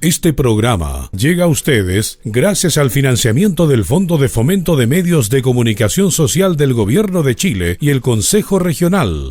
Este programa llega a ustedes gracias al financiamiento del Fondo de Fomento de Medios de Comunicación Social del Gobierno de Chile y el Consejo Regional.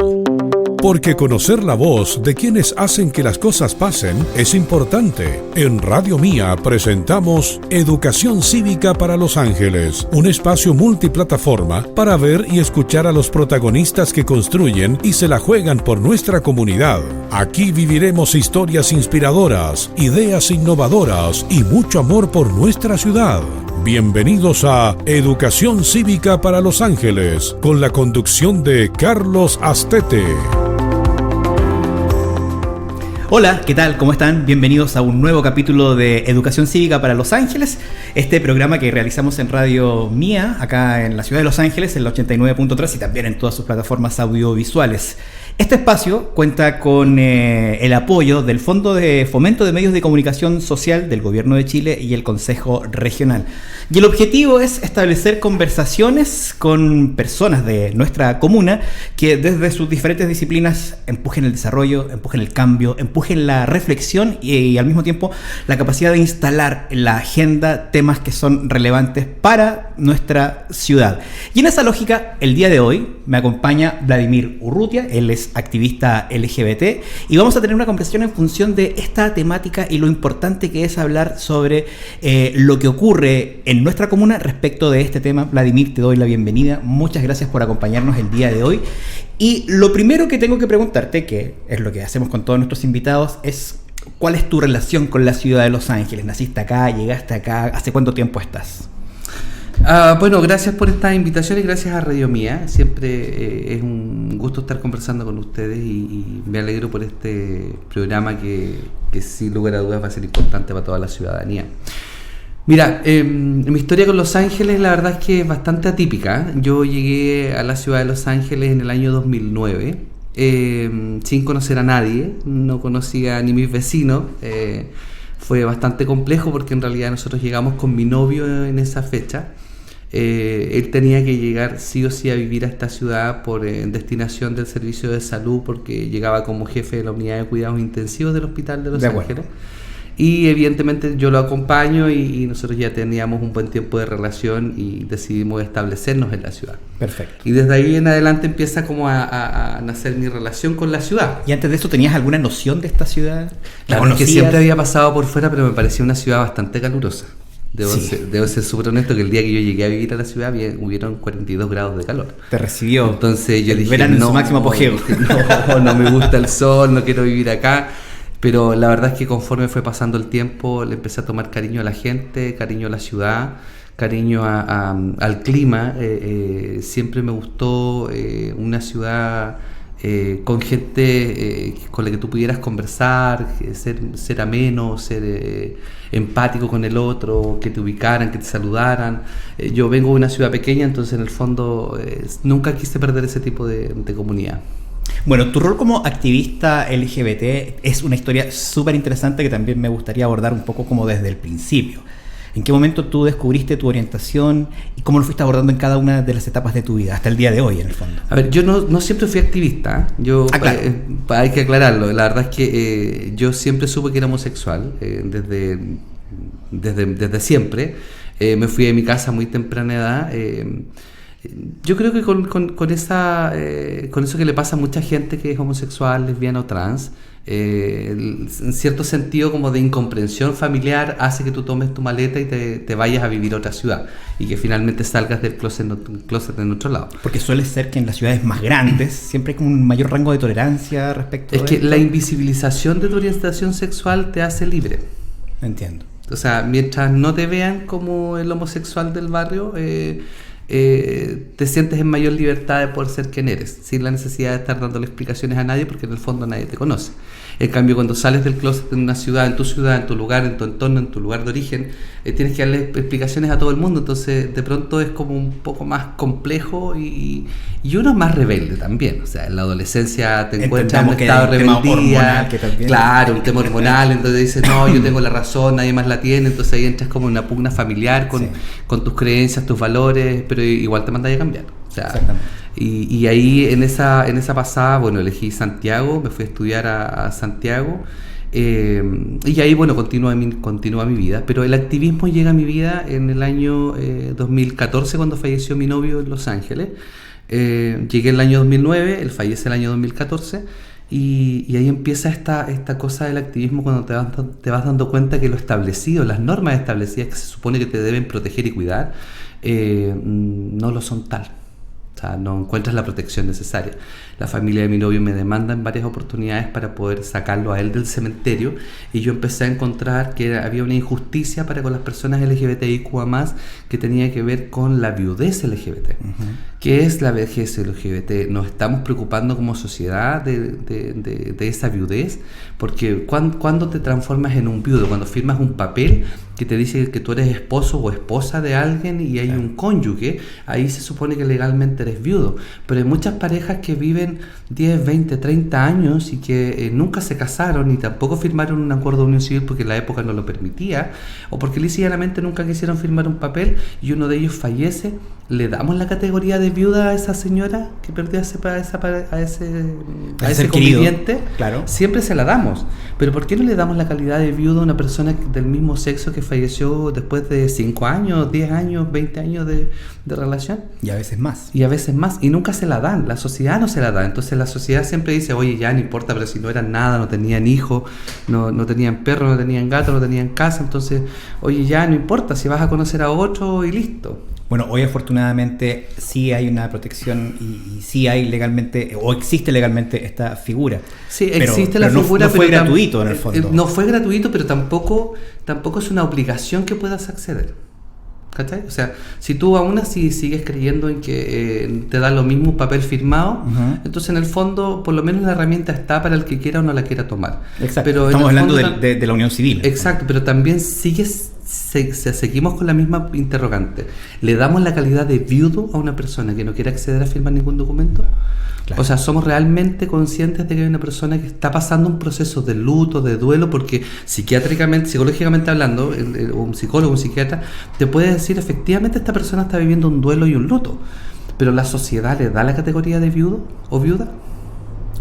Porque conocer la voz de quienes hacen que las cosas pasen es importante. En Radio Mía presentamos Educación Cívica para Los Ángeles, un espacio multiplataforma para ver y escuchar a los protagonistas que construyen y se la juegan por nuestra comunidad. Aquí viviremos historias inspiradoras, ideas innovadoras y mucho amor por nuestra ciudad. Bienvenidos a Educación Cívica para Los Ángeles, con la conducción de Carlos Astete. Hola, ¿qué tal? ¿Cómo están? Bienvenidos a un nuevo capítulo de Educación Cívica para Los Ángeles, este programa que realizamos en Radio Mía, acá en la ciudad de Los Ángeles, en la 89.3 y también en todas sus plataformas audiovisuales. Este espacio cuenta con el apoyo del Fondo de Fomento de Medios de Comunicación Social del Gobierno de Chile y el Consejo Regional. Y el objetivo es establecer conversaciones con personas de nuestra comuna que desde sus diferentes disciplinas empujen el desarrollo, empujen el cambio, empujen la reflexión y al mismo tiempo la capacidad de instalar en la agenda temas que son relevantes para nuestra ciudad. Y en esa lógica, el día de hoy me acompaña Vladimir Urrutia, él es activista LGBT, y vamos a tener una conversación en función de esta temática y lo importante que es hablar sobre lo que ocurre en nuestra comuna respecto de este tema. Vladimir, te doy la bienvenida, muchas gracias por acompañarnos el día de hoy. Y lo primero que tengo que preguntarte, que es lo que hacemos con todos nuestros invitados, es ¿cuál es tu relación con la ciudad de Los Ángeles? ¿Naciste acá? ¿Llegaste acá? ¿Hace cuánto tiempo estás? Bueno, gracias por esta invitación y gracias a Radio Mía. Siempre es un gusto estar conversando con ustedes y me alegro por este programa que sin lugar a dudas va a ser importante para toda la ciudadanía. Mira, mi historia con Los Ángeles la verdad es que es bastante atípica. Yo llegué a la ciudad de Los Ángeles en el año 2009 sin conocer a nadie, no conocía ni mis vecinos. Fue bastante complejo porque en realidad nosotros llegamos con mi novio en esa fecha. Él tenía que llegar sí o sí a vivir a esta ciudad por destinación del servicio de salud, porque llegaba como jefe de la unidad de cuidados intensivos del hospital de Los Ángeles. Y evidentemente yo lo acompaño y nosotros ya teníamos un buen tiempo de relación y decidimos establecernos en la ciudad. Perfecto. Y desde ahí en adelante empieza como a nacer mi relación con la ciudad. ¿Y antes de eso tenías alguna noción de esta ciudad? Claro, es que siempre había pasado por fuera, pero me parecía una ciudad bastante calurosa. Debo ser súper honesto que el día que yo llegué a vivir a la ciudad hubieron 42 grados de calor. Te recibió. Entonces yo dije, verano en su máximo apogeo. No me gusta el sol, no quiero vivir acá. Pero la verdad es que conforme fue pasando el tiempo le empecé a tomar cariño a la gente, cariño a la ciudad, cariño al clima. Siempre me gustó una ciudad con gente con la que tú pudieras conversar, ser ameno, ser empático con el otro, que te ubicaran, que te saludaran. Yo vengo de una ciudad pequeña, entonces en el fondo nunca quise perder ese tipo de comunidad. Bueno, tu rol como activista LGBT es una historia súper interesante que también me gustaría abordar un poco como desde el principio. ¿En qué momento tú descubriste tu orientación y cómo lo fuiste abordando en cada una de las etapas de tu vida, hasta el día de hoy en el fondo? A ver, yo no siempre fui activista. Claro. Hay que aclararlo. La verdad es que yo siempre supe que era homosexual, desde siempre. Me fui de mi casa a muy temprana edad. Yo creo que con eso que le pasa a mucha gente que es homosexual, lesbiana o trans, en cierto sentido como de incomprensión familiar hace que tú tomes tu maleta y te vayas a vivir a otra ciudad y que finalmente salgas del closet en otro lado. Porque suele ser que en las ciudades más grandes siempre hay como un mayor rango de tolerancia respecto a esto. La invisibilización de tu orientación sexual te hace libre. Entiendo. O sea, mientras no te vean como el homosexual del barrio, te sientes en mayor libertad de poder ser quien eres, sin la necesidad de estar dándole explicaciones a nadie, porque en el fondo nadie te conoce. En cambio, cuando sales del closet en una ciudad, en tu lugar, en tu entorno, en tu lugar de origen, tienes que darle explicaciones a todo el mundo. Entonces de pronto es como un poco más complejo y uno es más rebelde también. O sea, en la adolescencia te encuentras en un estado de rebeldía, claro, un tema hormonal, entonces dices, no, yo tengo la razón, nadie más la tiene. Entonces ahí entras como en una pugna familiar con tus creencias, tus valores, pero igual te mandas a cambiar. O sea, exactamente. Y ahí en esa pasada, bueno, elegí Santiago, me fui a estudiar a Santiago Y ahí, bueno, continúa mi vida. Pero el activismo llega a mi vida en el año 2014, cuando falleció mi novio en Los Ángeles. Llegué el año 2009, él fallece el año 2014. Y ahí empieza esta cosa del activismo, cuando te vas dando cuenta que lo establecido, las normas establecidas que se supone que te deben proteger y cuidar, no lo son tal. O sea, no encuentras la protección necesaria. La familia de mi novio me demanda en varias oportunidades para poder sacarlo a él del cementerio, y yo empecé a encontrar que había una injusticia para con las personas LGBTIQA+, que tenía que ver con la viudez LGBT. ¿Qué es la vejez LGBT? Nos estamos preocupando como sociedad de esa viudez, porque cuando te transformas en un viudo, cuando firmas un papel que te dice que tú eres esposo o esposa de alguien y hay un cónyuge, ahí se supone que legalmente eres viudo. Pero hay muchas parejas que viven 10, 20, 30 años y que nunca se casaron ni tampoco firmaron un acuerdo de unión civil porque la época no lo permitía, o porque ligeramente nunca quisieron firmar un papel, y uno de ellos fallece. ¿Le damos la categoría de viuda a esa señora que perdió a ese conviviente? Claro. Siempre se la damos. Pero ¿por qué no le damos la calidad de viuda a una persona del mismo sexo que falleció después de 5 años, 10 años, 20 años de relación? Y a veces más. Y nunca se la dan. La sociedad no se la da. Entonces la sociedad siempre dice, oye, ya no importa, pero si no eran nada, no tenían hijos, no tenían perros, no tenían gatos, no tenían casa, entonces, oye, ya no importa, si vas a conocer a otro y listo. Bueno, hoy afortunadamente sí hay una protección y sí hay legalmente, o existe legalmente esta figura. Sí, existe la figura, no fue gratuito en el fondo. No fue gratuito, pero tampoco es una obligación que puedas acceder. ¿Cachai? O sea, si tú aún así sigues creyendo en que te da lo mismo un papel firmado, entonces en el fondo por lo menos la herramienta está para el que quiera o no la quiera tomar. Exacto, pero estamos hablando de la unión civil. Exacto, pero también seguimos con la misma interrogante. ¿Le damos la calidad de viudo a una persona que no quiere acceder a firmar ningún documento? Claro. O sea, ¿somos realmente conscientes de que hay una persona que está pasando un proceso de luto, de duelo? Porque psiquiátricamente, psicológicamente hablando, un psicólogo, un psiquiatra, te puede decir, efectivamente esta persona está viviendo un duelo y un luto. Pero ¿la sociedad le da la categoría de viudo o viuda?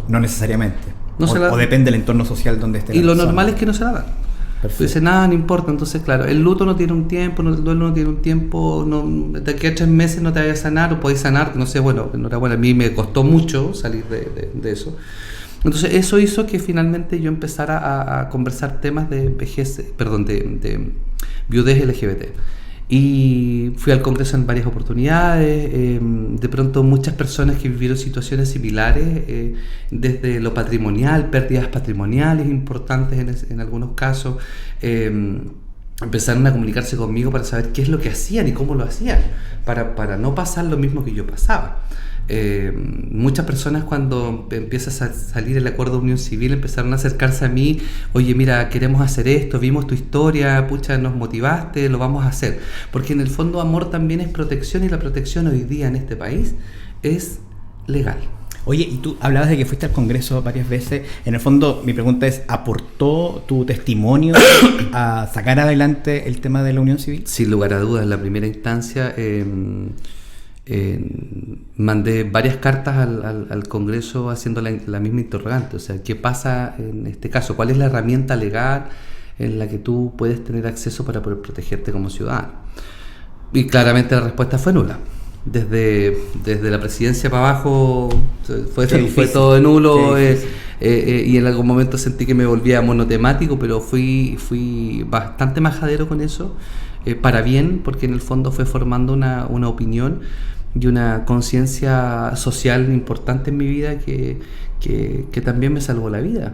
No necesariamente. O depende del entorno social donde esté. Y lo normal es que no se la dan. Dice, nada, no importa. Entonces, claro, el luto no tiene un tiempo, el duelo no tiene un tiempo, de aquí a 3 meses no te vayas a sanar, o podés sanar, no sé, bueno, enhorabuena, a mí me costó mucho salir de eso. Entonces, eso hizo que finalmente yo empezara a conversar temas de de viudez LGBT. Y fui al Congreso en varias oportunidades. De pronto muchas personas que vivieron situaciones similares, desde lo patrimonial, pérdidas patrimoniales importantes en algunos casos, empezaron a comunicarse conmigo para saber qué es lo que hacían y cómo lo hacían, para no pasar lo mismo que yo pasaba. Muchas personas, cuando empieza a salir el acuerdo de unión civil, empezaron a acercarse a mí: oye, mira, queremos hacer esto, vimos tu historia, pucha, nos motivaste, lo vamos a hacer. Porque en el fondo amor también es protección, y la protección hoy día en este país es legal. Oye, y tú hablabas de que fuiste al Congreso varias veces. En el fondo, mi pregunta es, ¿aportó tu testimonio a sacar adelante el tema de la unión civil? Sin lugar a dudas, en la primera instancia mandé varias cartas al Congreso haciendo la misma interrogante. O sea, ¿qué pasa en este caso? ¿Cuál es la herramienta legal en la que tú puedes tener acceso para poder protegerte como ciudadano? Y claramente la respuesta fue nula. Desde la presidencia para abajo fue todo nulo. Y en algún momento sentí que me volvía monotemático, pero fui bastante majadero con eso, para bien, porque en el fondo fue formando una opinión y una conciencia social importante en mi vida que también me salvó la vida.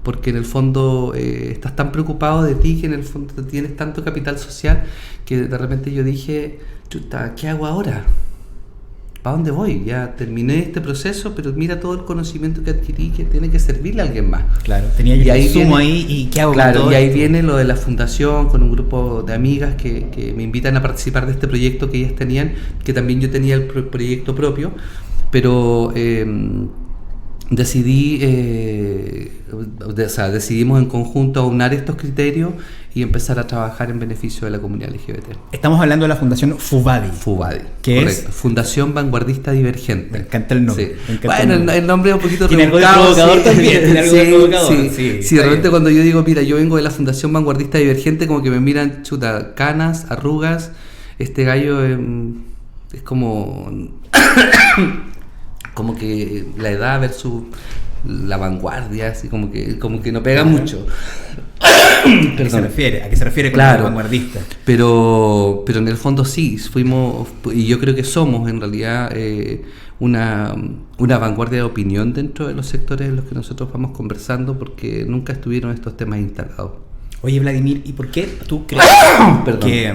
Porque en el fondo estás tan preocupado de ti, que en el fondo tienes tanto capital social, que de repente yo dije, chuta, ¿qué hago ahora? ¿Para dónde voy? Ya terminé este proceso, pero mira todo el conocimiento que adquirí, que tiene que servirle a alguien más. Claro, tenía yo el sumo ahí, y ¿qué hago? Claro, con todo y ahí viene lo de la fundación, con un grupo de amigas que me invitan a participar de este proyecto que ellas tenían, que también yo tenía el proyecto propio, pero decidimos en conjunto aunar estos criterios y empezar a trabajar en beneficio de la comunidad LGBT. Estamos hablando de la Fundación FUVADI. FUVADI, que correcto. Fundación Vanguardista Divergente. Me encanta el nombre. Sí. Bueno, el nombre es un poquito tiene rebuscado. Algo de provocador también. Tiene algo de provocador. Sí, de repente cuando yo digo, mira, yo vengo de la Fundación Vanguardista Divergente, como que me miran, chuta, canas, arrugas. Este gallo es como como que la edad versus la vanguardia, así como que no pega mucho. ¿A qué se refiere con claro, la vanguardista? Pero en el fondo sí, fuimos, y yo creo que somos en realidad una vanguardia de opinión dentro de los sectores en los que nosotros vamos conversando, porque nunca estuvieron estos temas instalados. Oye, Vladimir, ¿y por qué tú crees que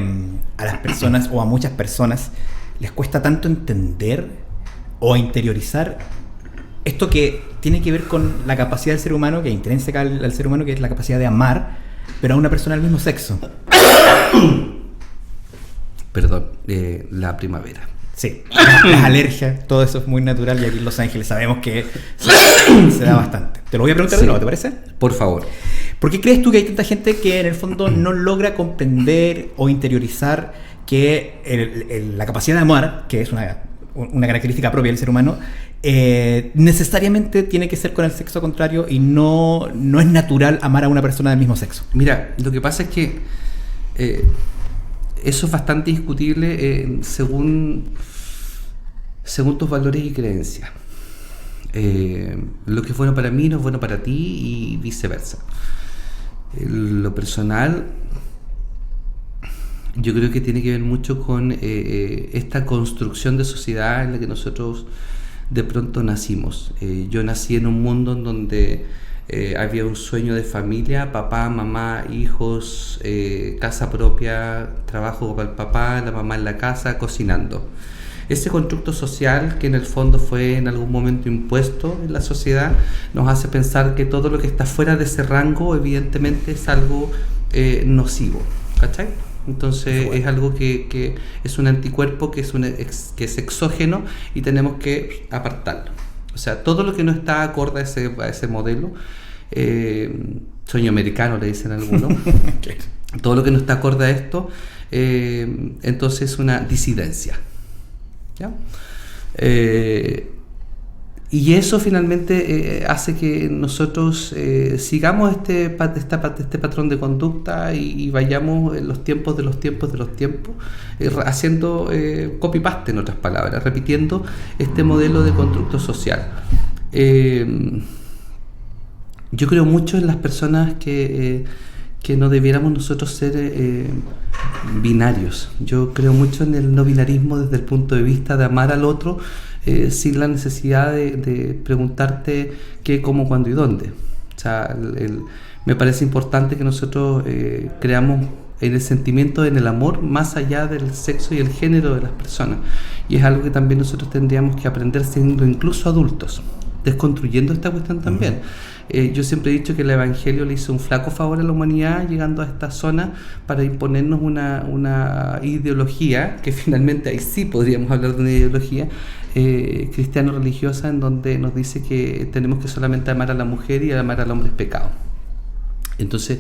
a las personas o a muchas personas les cuesta tanto entender o interiorizar esto que tiene que ver con la capacidad del ser humano, que es intrínseca al ser humano, que es la capacidad de amar, pero a una persona del mismo sexo? Perdón, la primavera. Sí, las alergias, todo eso es muy natural y aquí en Los Ángeles sabemos que se da bastante. Te lo voy a preguntar de nuevo, ¿te parece? Por favor. ¿Por qué crees tú que hay tanta gente que en el fondo no logra comprender o interiorizar que la capacidad de amar, que es una característica propia del ser humano, necesariamente tiene que ser con el sexo contrario y no es natural amar a una persona del mismo sexo? Mira, lo que pasa es que eso es bastante discutible según tus valores y creencias. Lo que es bueno para mí no es bueno para ti y viceversa. Lo personal, yo creo que tiene que ver mucho con esta construcción de sociedad en la que nosotros de pronto nacimos. Yo nací en un mundo en donde había un sueño de familia, papá, mamá, hijos, casa propia, trabajo para el papá, la mamá en la casa, cocinando. Ese constructo social que en el fondo fue en algún momento impuesto en la sociedad nos hace pensar que todo lo que está fuera de ese rango evidentemente es algo nocivo, ¿cachai? Entonces es algo que es un anticuerpo, que es exógeno y tenemos que apartarlo. O sea, todo lo que no está acorde a ese modelo, sueño americano le dicen algunos, todo lo que no está acorde a esto, entonces es una disidencia. ¿Ya? Y eso finalmente hace que nosotros sigamos este patrón de conducta y vayamos en los tiempos de los tiempos haciendo copy-paste, en otras palabras, repitiendo este modelo de constructo social. Yo creo mucho en las personas que no debiéramos nosotros ser binarios. Yo creo mucho en el no binarismo desde el punto de vista de amar al otro sin la necesidad de preguntarte qué, cómo, cuándo y dónde. O sea, me parece importante que nosotros creamos en el sentimiento, en el amor, más allá del sexo y el género de las personas. Y es algo que también nosotros tendríamos que aprender siendo incluso adultos, desconstruyendo esta cuestión también. Yo siempre he dicho que el Evangelio le hizo un flaco favor a la humanidad llegando a esta zona para imponernos una ideología, que finalmente ahí sí podríamos hablar de una ideología cristiano-religiosa, en donde nos dice que tenemos que solamente amar a la mujer y amar al hombre es pecado. Entonces,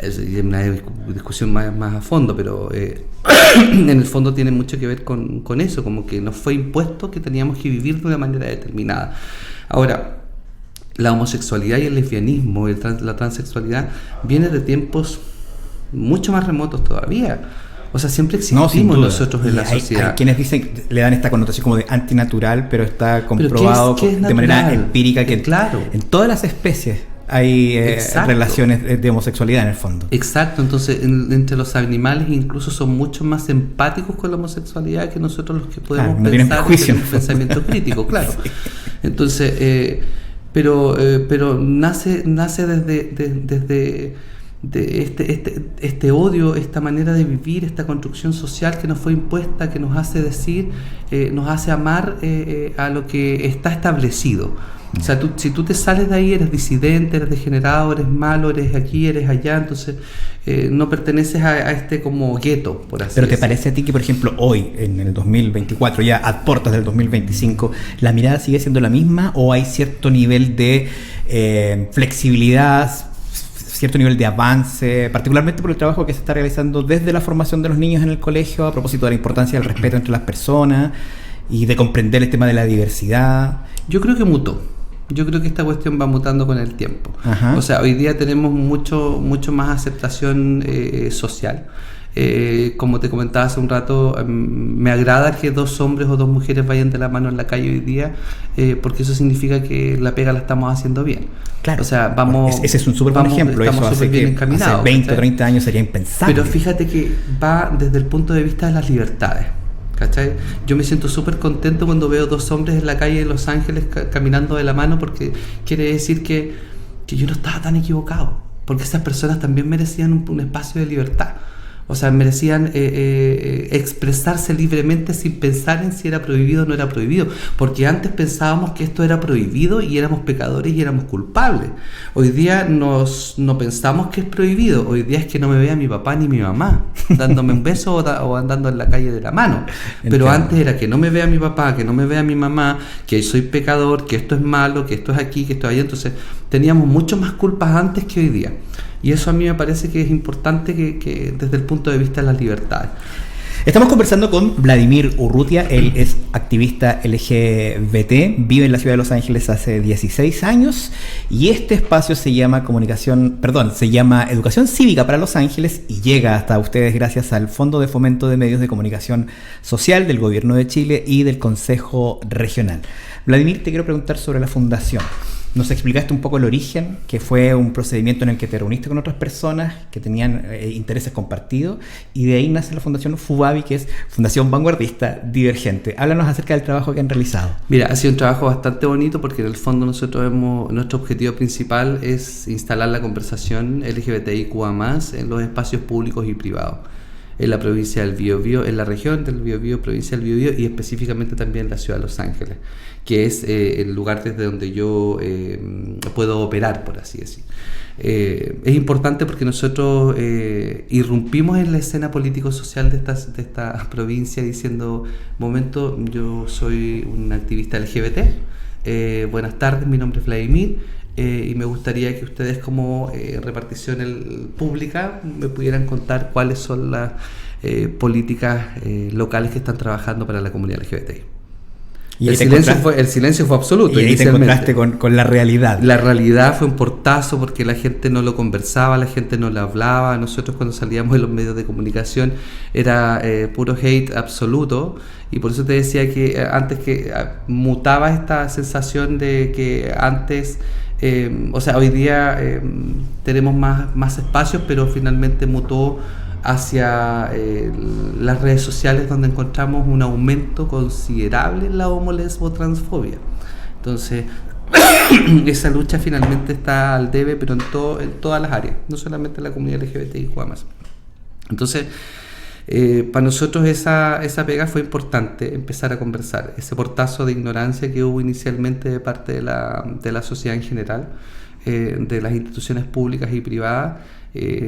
es una discusión más a fondo, pero en el fondo tiene mucho que ver con eso, como que nos fue impuesto que teníamos que vivir de una manera determinada. Ahora, la homosexualidad y el lesbianismo, la transexualidad, viene de tiempos mucho más remotos todavía. O sea, siempre existimos nosotros en la sociedad. Hay quienes le dan esta connotación como de antinatural, pero está comprobado ¿qué es de manera empírica que claro, en todas las especies hay relaciones de homosexualidad en el fondo. Exacto, entonces entre los animales incluso son mucho más empáticos con la homosexualidad que nosotros los que podemos pensar en un pensamiento crítico, claro. Sí. Entonces, pero nace desde este odio, esta manera de vivir, esta construcción social que nos fue impuesta, que nos hace decir, nos hace amar a lo que está establecido. O sea, si tú te sales de ahí, eres disidente, eres degenerado, eres malo, eres aquí, eres allá, entonces no perteneces a este como gueto, por así Pero ¿te decirlo. parece a ti que, por ejemplo, hoy, en el 2024, ya a puertas del 2025, la mirada sigue siendo la misma o hay cierto nivel de flexibilidad, cierto nivel de avance, particularmente por el trabajo que se está realizando desde la formación de los niños en el colegio a propósito de la importancia del respeto entre las personas y de comprender el tema de la diversidad? Yo creo que mutó. Yo creo que esta cuestión va mutando con el tiempo. Ajá. O sea, hoy día tenemos mucho más aceptación social. Como te comentaba hace un rato, me agrada que 2 hombres o 2 mujeres vayan de la mano en la calle hoy día, porque eso significa que la pega la estamos haciendo bien. Claro. O sea, vamos. Ese es un súper buen ejemplo. Estamos Eso súper bien encaminados. hace 20 o ¿cachai? 30 años sería impensable. Pero fíjate que va desde el punto de vista de las libertades. ¿Cachai? Yo me siento súper contento cuando veo 2 hombres en la calle de Los Ángeles caminando de la mano, porque quiere decir que yo no estaba tan equivocado, porque esas personas también merecían un espacio de libertad. O sea, merecían expresarse libremente sin pensar en si era prohibido o no era prohibido, porque antes pensábamos que esto era prohibido y éramos pecadores y éramos culpables. Hoy día no pensamos que es prohibido, hoy día es que no me vea mi papá ni mi mamá dándome un beso o andando en la calle de la mano. Pero antes era que no me vea mi papá, que no me vea mi mamá, que soy pecador, que esto es malo, que esto es aquí, que esto es allá. Entonces teníamos mucho más culpas antes que hoy día. Y eso a mí me parece que es importante que desde el punto de vista de las libertades. Estamos conversando con Vladimir Urrutia. Él es activista LGBT, vive en la ciudad de Los Ángeles hace 16 años y este espacio se llama Educación Cívica para Los Ángeles y llega hasta ustedes gracias al Fondo de Fomento de Medios de Comunicación Social del Gobierno de Chile y del Consejo Regional. Vladimir, te quiero preguntar sobre la fundación. Nos explicaste un poco el origen, que fue un procedimiento en el que te reuniste con otras personas que tenían intereses compartidos y de ahí nace la Fundación FUVAVI, que es Fundación Vanguardista Divergente. Háblanos acerca del trabajo que han realizado. Mira, ha sido un trabajo bastante bonito porque en el fondo nuestro objetivo principal es instalar la conversación LGBTIQA+, en los espacios públicos y privados. En la provincia del Biobío, en la región del Biobío, provincia del Biobío y específicamente también en la ciudad de Los Ángeles, que es el lugar desde donde yo puedo operar, por así decir. Es importante porque nosotros irrumpimos en la escena político-social de esta provincia diciendo, momento, yo soy un activista LGBT, buenas tardes, mi nombre es Vladimir, y me gustaría que ustedes como repartición pública me pudieran contar cuáles son las políticas locales que están trabajando para la comunidad LGBTI. Y el silencio fue absoluto. Y ahí te encontraste con la realidad. La realidad fue un portazo porque la gente no lo conversaba, la gente no lo hablaba. Nosotros cuando salíamos en los medios de comunicación era puro hate absoluto. Y por eso te decía que antes que mutaba esta sensación de que antes... hoy día tenemos más espacios, pero finalmente mutó hacia las redes sociales, donde encontramos un aumento considerable en la homo-lesbo-transfobia. Entonces, esa lucha finalmente está al debe, pero en todas las áreas, no solamente en la comunidad LGBTIQ+. Entonces, para nosotros esa pega fue importante, empezar a conversar. Ese portazo de ignorancia que hubo inicialmente de parte de la sociedad en general, de las instituciones públicas y privadas,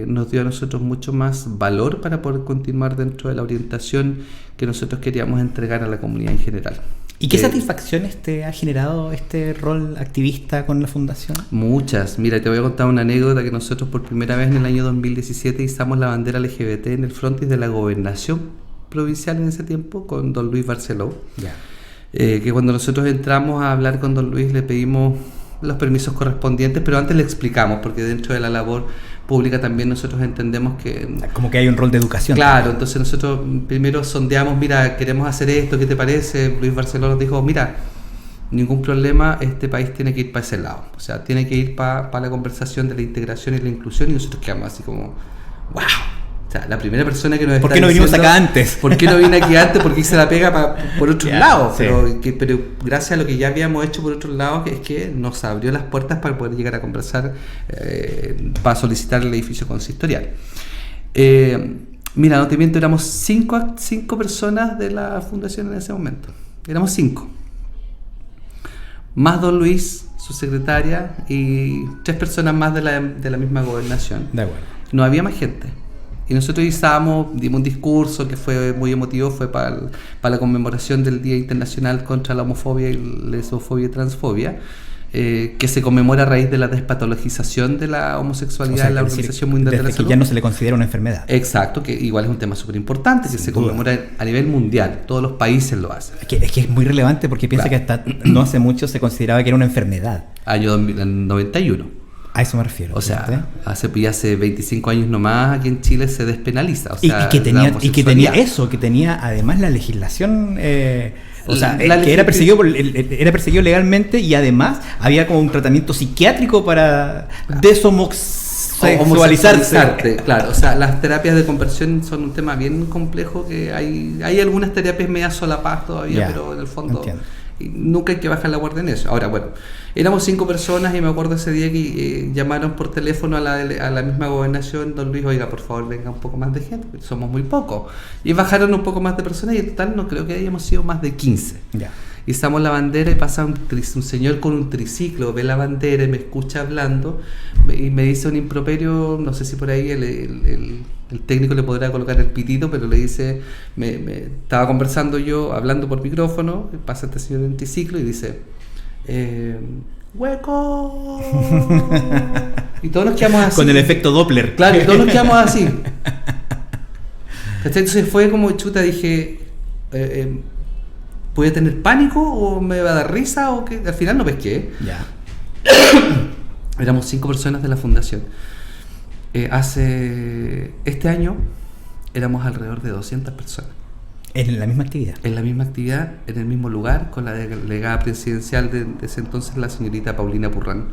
nos dio a nosotros mucho más valor para poder continuar dentro de la orientación que nosotros queríamos entregar a la comunidad en general. ¿Y qué satisfacciones te ha generado este rol activista con la fundación? Muchas. Mira, te voy a contar una anécdota que nosotros por primera vez en el año 2017 izamos la bandera LGBT en el frontis de la gobernación provincial en ese tiempo con don Luis Barceló. Yeah. Que cuando nosotros entramos a hablar con don Luis le pedimos los permisos correspondientes, pero antes le explicamos, porque dentro de la labor pública también nosotros entendemos que... Como que hay un rol de educación. Claro, también. entonces nosotros primero sondeamos, mira, queremos hacer esto, ¿qué te parece? Luis Barceló nos dijo, mira, ningún problema, este país tiene que ir para ese lado, o sea, tiene que ir para la conversación de la integración y la inclusión, y nosotros quedamos así como, wow. O sea, la primera persona que nos está ¿Por qué no vinimos acá antes? ¿Por qué no vine aquí antes? Porque hice la pega por otros lados. Sí. Pero gracias a lo que ya habíamos hecho por otros lados, es que nos abrió las puertas para poder llegar a conversar, para solicitar el edificio consistorial. Mira, no te miento, éramos cinco personas de la fundación en ese momento. Éramos 5. Más don Luis, su secretaria y 3 personas más de la misma gobernación. De acuerdo. No había más gente. Y nosotros dimos un discurso que fue muy emotivo, fue para la conmemoración del Día Internacional contra la Homofobia y Lesbofobia y Transfobia, que se conmemora a raíz de la despatologización de la homosexualidad en la Organización Mundial de la Salud. Que ya no se le considera una enfermedad. Exacto, que igual es un tema súper importante, que se conmemora a nivel mundial, todos los países lo hacen. Es que es muy relevante porque piensa que hasta no hace mucho se consideraba que era una enfermedad. Año 91. A eso me refiero. O sea, hace 25 años nomás aquí en Chile se despenaliza. O sea, que tenía además la legislación, que era perseguido legalmente, y además había como un tratamiento psiquiátrico para homosexualizarse. Claro, o sea, las terapias de conversión son un tema bien complejo, que hay algunas terapias medias solapadas todavía, pero en el fondo nunca hay que bajar la guardia en eso. Ahora, bueno, éramos 5 personas y me acuerdo ese día que llamaron por teléfono a la misma gobernación, don Luis, oiga, por favor, venga un poco más de gente, somos muy pocos. Y bajaron un poco más de personas y en total no creo que hayamos sido más de 15. Ya. Izamos la bandera y pasa un señor con un triciclo, ve la bandera y me escucha hablando y me dice un improperio, no sé si por ahí el técnico le podrá colocar el pitito, pero le dice, estaba conversando yo, hablando por micrófono, pasa este señor en triciclo y dice, ¡hueco! Y todos nos quedamos así. Con el efecto Doppler. Claro, y todos nos quedamos así. Entonces fue como chuta, dije, ¿voy a tener pánico o me va a dar risa? O que al final no pesqué. Ya. Éramos 5 personas de la fundación. Este año éramos alrededor de 200 personas. ¿En la misma actividad? En la misma actividad, en el mismo lugar, con la delegada presidencial de ese entonces, la señorita Paulina Purrán.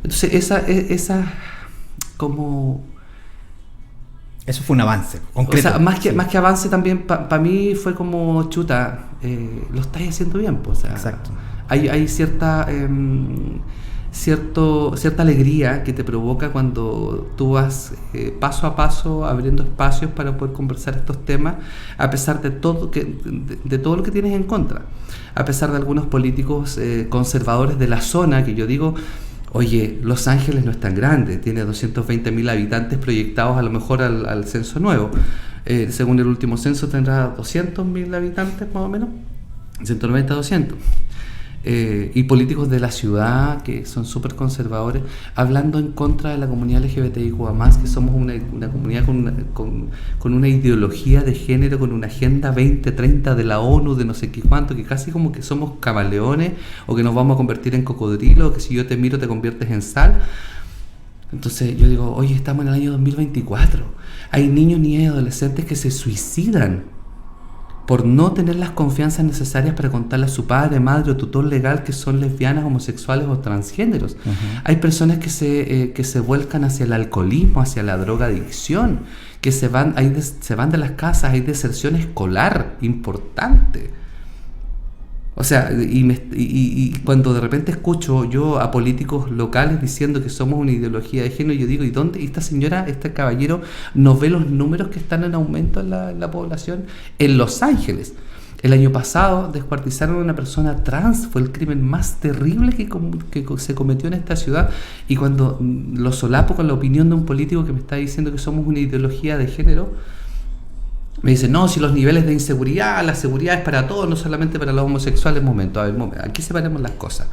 Entonces, esa como... Eso fue un avance concreto. O sea, más que avance también, para mí fue como, chuta, lo estáis haciendo bien. Pues, o sea, exacto. Hay cierta alegría que te provoca cuando tú vas paso a paso abriendo espacios para poder conversar estos temas, a pesar de todo lo que tienes en contra, a pesar de algunos políticos conservadores de la zona, que yo digo, oye, Los Ángeles no es tan grande, tiene 220.000 habitantes proyectados a lo mejor al censo nuevo. Según el último censo tendrá 200.000 habitantes más o menos, 190, 200. Y políticos de la ciudad que son súper conservadores, hablando en contra de la comunidad LGBTIQ+, que somos una comunidad con una ideología de género, con una agenda 2030 de la ONU, de no sé qué cuánto, que casi como que somos camaleones, o que nos vamos a convertir en cocodrilo, o que si yo te miro te conviertes en sal. Entonces yo digo, oye, estamos en el año 2024, hay niños, niñas y adolescentes que se suicidan por no tener las confianzas necesarias para contarle a su padre, madre o tutor legal que son lesbianas, homosexuales o transgéneros. Uh-huh. Hay personas que se vuelcan hacia el alcoholismo, hacia la drogadicción, que se van de las casas, hay deserción escolar importante. O sea, y cuando de repente escucho yo a políticos locales diciendo que somos una ideología de género, yo digo, ¿y dónde esta señora, este caballero, no ve los números que están en aumento en la población? En Los Ángeles, el año pasado descuartizaron a una persona trans, fue el crimen más terrible que se cometió en esta ciudad, y cuando lo solapo con la opinión de un político que me está diciendo que somos una ideología de género, me dicen, no, si los niveles de inseguridad, la seguridad es para todos, no solamente para los homosexuales. Momento, aquí separemos las cosas.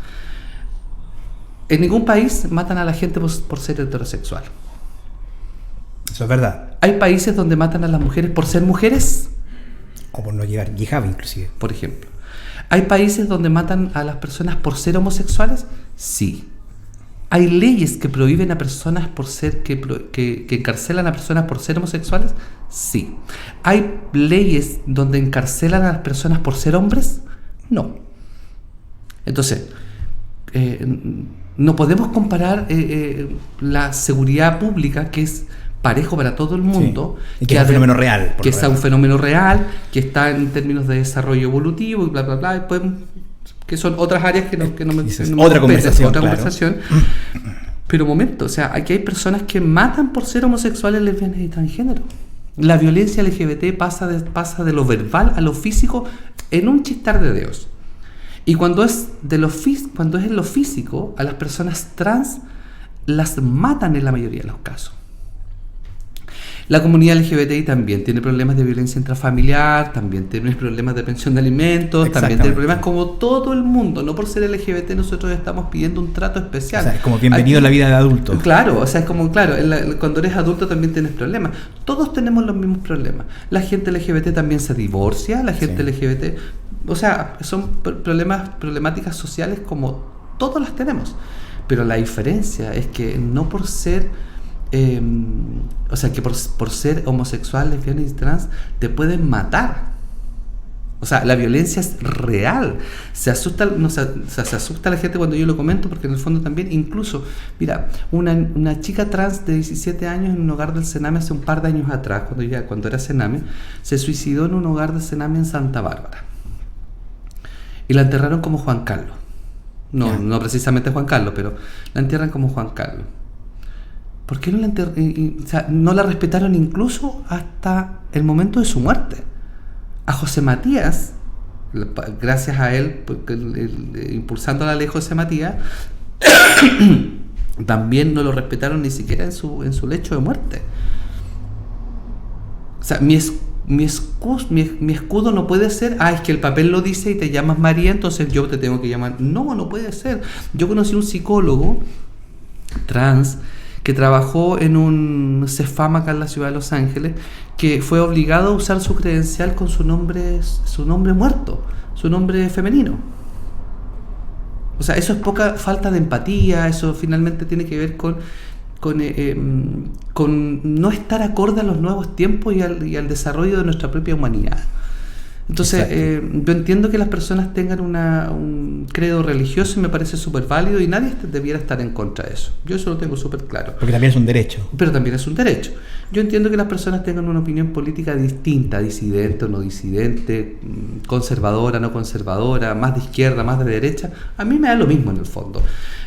En ningún país matan a la gente por ser heterosexual. Eso es verdad. ¿Hay países donde matan a las mujeres por ser mujeres? O por no llevar hijab, inclusive. Por ejemplo. ¿Hay países donde matan a las personas por ser homosexuales? Sí. ¿Hay leyes que prohíben a personas por ser, que encarcelan a personas por ser homosexuales? Sí. ¿Hay leyes donde encarcelan a las personas por ser hombres? No. Entonces, no podemos comparar la seguridad pública, que es parejo para todo el mundo, sí. Y que es un fenómeno real. Que está un fenómeno real, que está en términos de desarrollo evolutivo y bla, bla, bla, y podemos, que son otras áreas que no me otra conversación, claro. Conversación. Pero momento, o sea, aquí hay personas que matan por ser homosexuales, lesbianas y transgénero. La violencia LGBT pasa de lo verbal a lo físico en un chistar de dedos. Y cuando es en lo físico, a las personas trans las matan en la mayoría de los casos. La comunidad LGBTI también tiene problemas de violencia intrafamiliar, también tiene problemas de pensión de alimentos, también tiene problemas como todo el mundo. No por ser LGBT nosotros estamos pidiendo un trato especial. O sea, es como bienvenido a la vida de adulto. Claro, o sea, es como, claro, cuando eres adulto también tienes problemas. Todos tenemos los mismos problemas. La gente LGBT también se divorcia, la gente LGBT... O sea, son problemáticas sociales como todas las tenemos. Pero la diferencia es que no por ser... o sea, que por ser homosexual, lesbiana y trans te pueden matar. O sea, la violencia es real. Se asusta la gente cuando yo lo comento, porque en el fondo también, incluso, mira, una chica trans de 17 años en un hogar del Sename hace un par de años atrás, cuando era Sename, se suicidó en un hogar del Sename en Santa Bárbara. Y la enterraron como Juan Carlos. No precisamente Juan Carlos, pero la entierran como Juan Carlos. ¿Por qué no la o sea, no la respetaron incluso hasta el momento de su muerte? A José Matías, gracias a él, impulsando la ley José Matías, también no lo respetaron ni siquiera en su lecho de muerte. O sea, mi escudo no puede ser, es que el papel lo dice y te llamas María, entonces yo te tengo que llamar. No puede ser. Yo conocí un psicólogo trans que trabajó en un CEFAM acá en la ciudad de Los Ángeles, que fue obligado a usar su credencial con su nombre muerto, su nombre femenino. O sea, eso es poca falta de empatía, eso finalmente tiene que ver con no estar acorde a los nuevos tiempos y al desarrollo de nuestra propia humanidad. Entonces, yo entiendo que las personas tengan un credo religioso y me parece súper válido y nadie debiera estar en contra de eso. Yo eso lo tengo súper claro. Porque también es un derecho. Pero también es un derecho. Yo entiendo que las personas tengan una opinión política distinta, disidente o no disidente, conservadora, no conservadora, más de izquierda, más de derecha. A mí me da lo mismo en el fondo.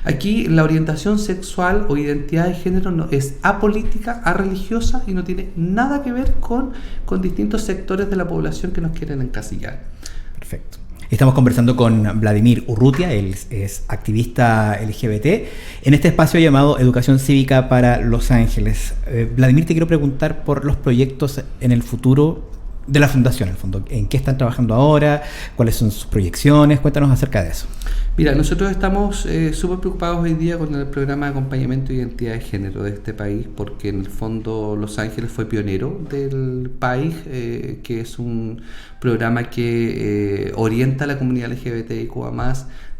Aquí la orientación sexual o identidad de género no, es apolítica, areligiosa y no tiene nada que ver con distintos sectores de la población que nos quieren encasillar. Perfecto. Estamos conversando con Vladimir Urrutia, él es activista LGBT, en este espacio llamado Educación Cívica para Los Ángeles. Vladimir, te quiero preguntar por los proyectos en el futuro de la Fundación, en el fondo. ¿En qué están trabajando ahora? ¿Cuáles son sus proyecciones? Cuéntanos acerca de eso. Mira, nosotros estamos súper preocupados hoy día con el programa de acompañamiento e identidad de género de este país, porque en el fondo Los Ángeles fue pionero del país, que es un programa que orienta a la comunidad LGBTIQ+,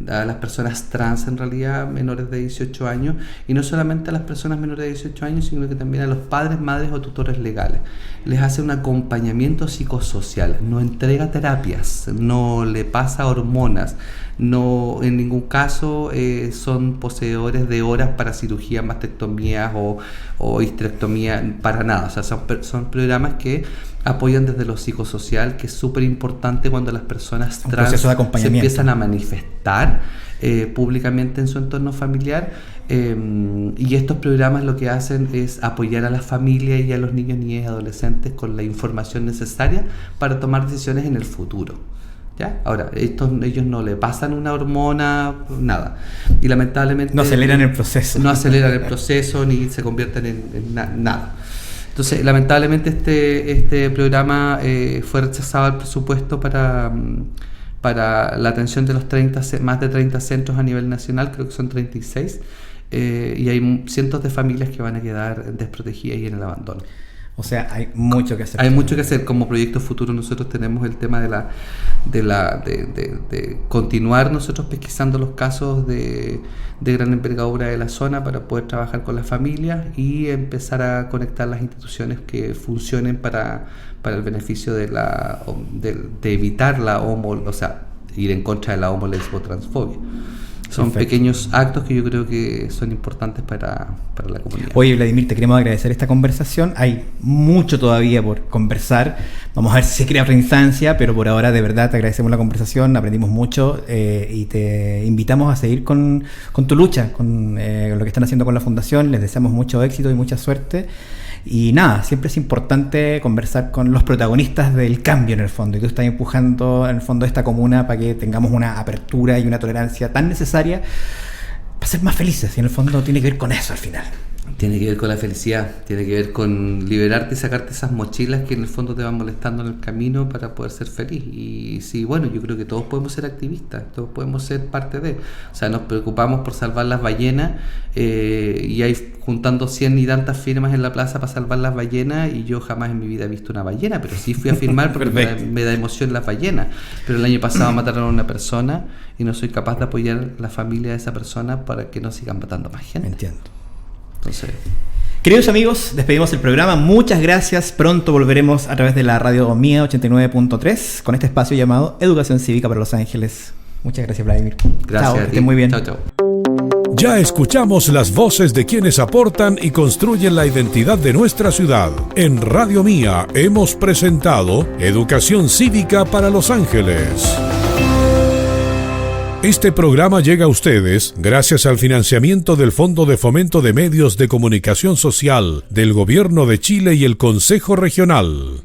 a las personas trans en realidad, menores de 18 años, y no solamente a las personas menores de 18 años, sino que también a los padres, madres o tutores legales. Les hace un acompañamiento psicosocial, no entrega terapias, no le pasa hormonas, no en ningún caso son poseedores de horas para cirugía, mastectomías o histerectomía, para nada. O sea, son programas que apoyan desde lo psicosocial, que es súper importante cuando las personas trans se empiezan a manifestar públicamente en su entorno familiar, y estos programas lo que hacen es apoyar a las familias y a los niños, niñas y adolescentes con la información necesaria para tomar decisiones en el futuro. ¿Ya? Ahora, ellos no le pasan una hormona, nada. Y lamentablemente... No aceleran el proceso. No aceleran el proceso ni se convierten en nada. Entonces, lamentablemente este programa fue rechazado al presupuesto para la atención de los más de 30 centros a nivel nacional, creo que son 36, y hay cientos de familias que van a quedar desprotegidas y en el abandono. O sea, hay mucho que hacer. Hay mucho que hacer. Como proyecto futuro nosotros tenemos el tema de continuar nosotros pesquisando los casos de gran envergadura de la zona para poder trabajar con las familias y empezar a conectar las instituciones que funcionen para el beneficio de evitar ir en contra de la homo-lesbo-transfobia. Son Perfecto. Pequeños actos que yo creo que son importantes para la comunidad. Oye, Vladimir, te queremos agradecer esta conversación. Hay mucho todavía por conversar. Vamos a ver si se crea otra instancia, pero por ahora de verdad te agradecemos la conversación, aprendimos mucho y te invitamos a seguir con tu lucha, con lo que están haciendo con la Fundación. Les deseamos mucho éxito y mucha suerte. Y nada, siempre es importante conversar con los protagonistas del cambio en el fondo. Y tú estás empujando en el fondo esta comuna para que tengamos una apertura y una tolerancia tan necesaria para ser más felices. Y en el fondo tiene que ver con eso al final. Tiene que ver con la felicidad, tiene que ver con liberarte y sacarte esas mochilas que en el fondo te van molestando en el camino para poder ser feliz. Y sí, bueno, yo creo que todos podemos ser activistas, todos podemos ser parte de. O sea, nos preocupamos por salvar las ballenas y hay juntando 100 y tantas firmas en la plaza para salvar las ballenas, y yo jamás en mi vida he visto una ballena, pero sí fui a firmar porque me da emoción las ballenas. Pero el año pasado mataron a una persona y no soy capaz de apoyar a la familia de esa persona para que no sigan matando más gente. Entiendo. Entonces, queridos amigos, despedimos el programa. Muchas gracias. Pronto volveremos a través de la radio Mía 89.3 con este espacio llamado Educación Cívica para Los Ángeles. Muchas gracias, Vladimir. Gracias. Chao, que estén muy bien. Chao, chao. Ya escuchamos las voces de quienes aportan y construyen la identidad de nuestra ciudad. En Radio Mía hemos presentado Educación Cívica para Los Ángeles. Este programa llega a ustedes gracias al financiamiento del Fondo de Fomento de Medios de Comunicación Social del Gobierno de Chile y el Consejo Regional.